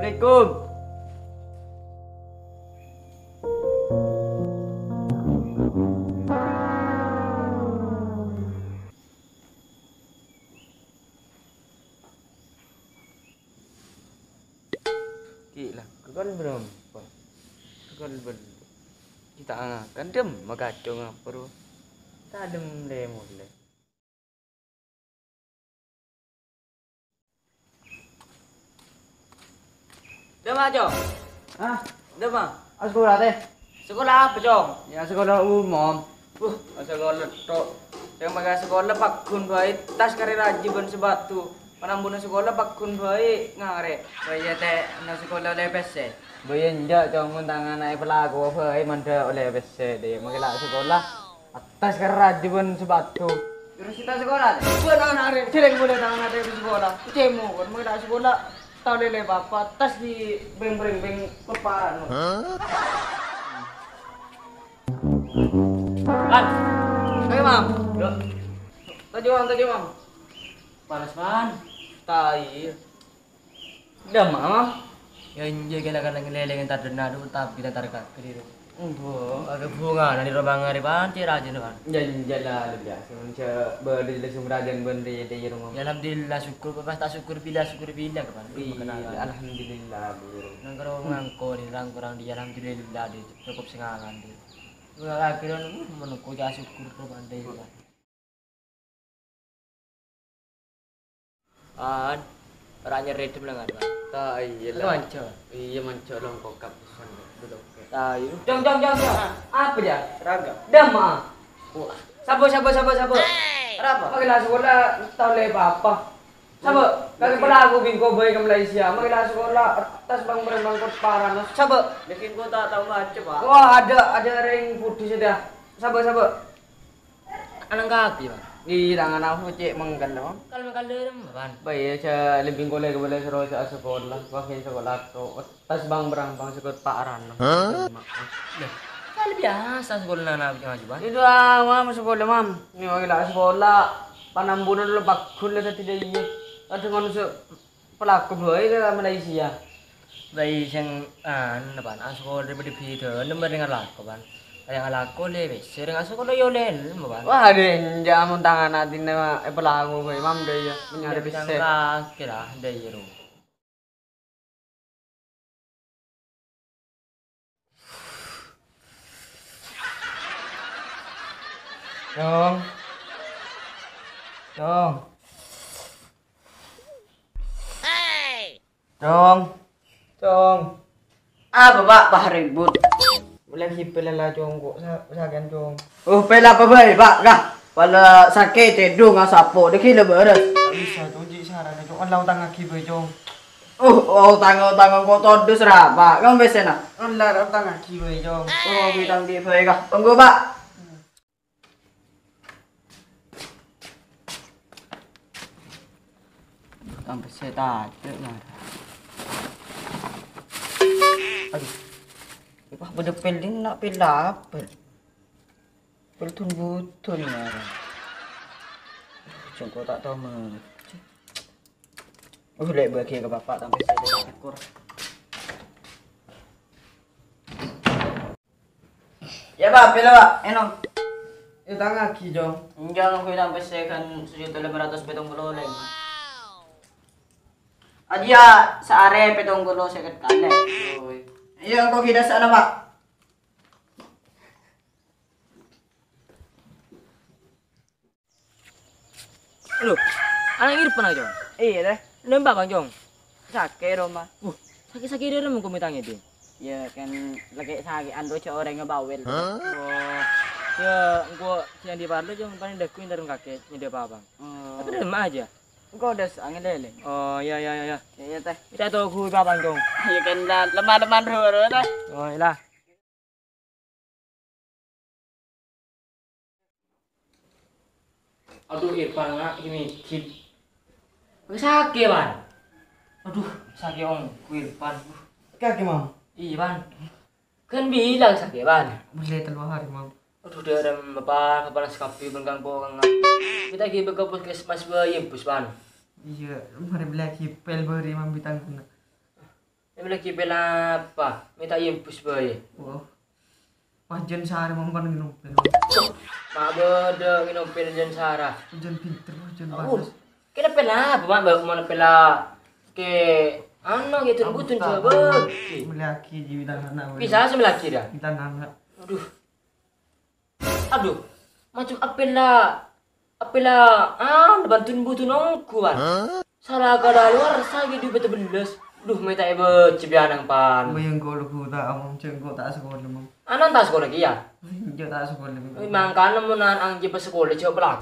Assalamualaikum. Gila, kan belum. Kan belum. Kita kan dem magacong apa ro. Tadem lemon le. Dem aja. Ah, Dem ah. sekolah teh. Sekolah apa, Jong? Ya sekolah umum. Sekolah tok. Yang bagai sekolah pakun bae tas kare raji ben sebatu. Panambuna sekolah pakun bae ngare. Bae teh nang sekolah oleh PC. Bae ndak jong tangan naik pelaku bae manda oleh BC deh. Makila sekolah atas keraj ben sebatu. Terus kita sekolah. Buat anak arek celeng boleh tangan arek di sekolah. Cemo kan mau sekolah tahu lele bapak tas di beng peparan. Kan. Oke, Mam. Yuk. Tadi, Mam. Panas man. Tai. Udah, Mam. Ya inje kala-kala ngeleleng entar dena du tapi entar ka kediru. Embo. Aga bunga nani robang ngari ban ci rajin ban. Jala biasa menca berde di sumrajan bende de rumah. Ya alhamdulillah syukur pas tak syukur bila ka ban. Alhamdulillah biru. Nang karo ngangko di rang kurang di alhamdulillah di cukup singangan di. Gua akhirnya menunggu ja syukur ke bande. An orangnya redem lah ada. Tai Itu manco. Iya manco long kokap duduk. Tai. Jong. Apa ya? Seragam. Dama. Wah. Sabo. Kenapa? Makila sekolah tahu le apa. Sabo, kaki pelaku bingko boy ke Malaysia. Makila sekolah atas bang parah. Sabo. Bikin gua tak tahu baca, Pak. Wah, ada ring putih sudah. Sabo. Anang kapi, Pak. Di tangan aku cek mengkan dong. Kalau kalem, Pak. Baik ya, lebih boleh seru sa sekolah. Wakil sekolah tu atas bang sekolah paran. Kali biasa sekolah anak macam Pak. Itu mam sekolah mam. Ni wakila sekolah panambunan dulu bakul le tidak iya. Ada manusia pelaku boy ke Malaysia. Bayi yang apa? Sekolah daripada Peter, nombor dengan laku, Pak. Yang laku le, sering sekolah yo lel, Pak. Wah, ada jamun tangan natin na pelaku boy mam dia menyari bisa. Kira dari ru. Cong. Apa pak ribut? Boleh hipel lah cong kok sagan cong. Oh pela apa bay pak kah? Pala sakit edung asapo dekila beres. Bisa cong ji saran cong on tangga kibe cong. Tangan kok todus ra pak. Kamu besen na? On lar tangga kibe cong. Oh bidang di bay kah? Tunggu pak. Sampai saya tak nah. Aduh. Ipa benda pelding nak pela apa? Peltun butun ya. Cungko tak tahu mah. Lek bagi ke bapak sampai saya tak ekor. Ya pak, pila pak, enong. Itu tangga ki cong. Jangan ko sampai saya kan 1.570 lem. Adia sa are 70 second kale. Iya kok kita sana pak. Halo, anak irpan aja cong. Iya deh. Lembak bang cong. Sakit Roma. Sakit dia remung komitangnya dia. Ya kan lagi sakit ando cok orang ngebawel. Oh, ya gua yang di Parlo cong paling dakuin dari kakek nyedi apa bang. Tapi udah mah aja. Engkau udah angin lele. Oh ya. Ya teh. Kita tahu kui bang cong. Ya kan lemah ru teh. Oh lah. Aduh Irfan nggak ini kid. Sakit ban. Aduh sakit om Irfan. Kaki mam. Iya ban. Kan bilang sakit ban. Boleh telur hari mam. Aduh dia ada apa panas kapi bengkang bohong. Kita pergi ke puskesmas bayam puspan. Iya, mari beli hipel beri mam bitang kena. Ini lagi bela apa? Minta impus boy. Oh. Wajan sehari mau kan minum pil. Mak beda minum pil jen Sarah. Wajan pinter, wajan Oh, bagus. kena pela apa mak mau pela ke ano gitu butun coba. Melaki di bidang anak. Bisa sebelah kiri dah. Bidang anak. Aduh. Aduh. Macam apela bantuin butuh nongkuan. Salah kada luar saya di betul belas. Duh, minta ibu cibianang pan. Bayang ko lugu tak among cengko tak sekolah lemong. Anan tak sekolah lagi ya? Jo tak sekolah lemong. Memang kan namunan ang jipa sekolah coba pelak.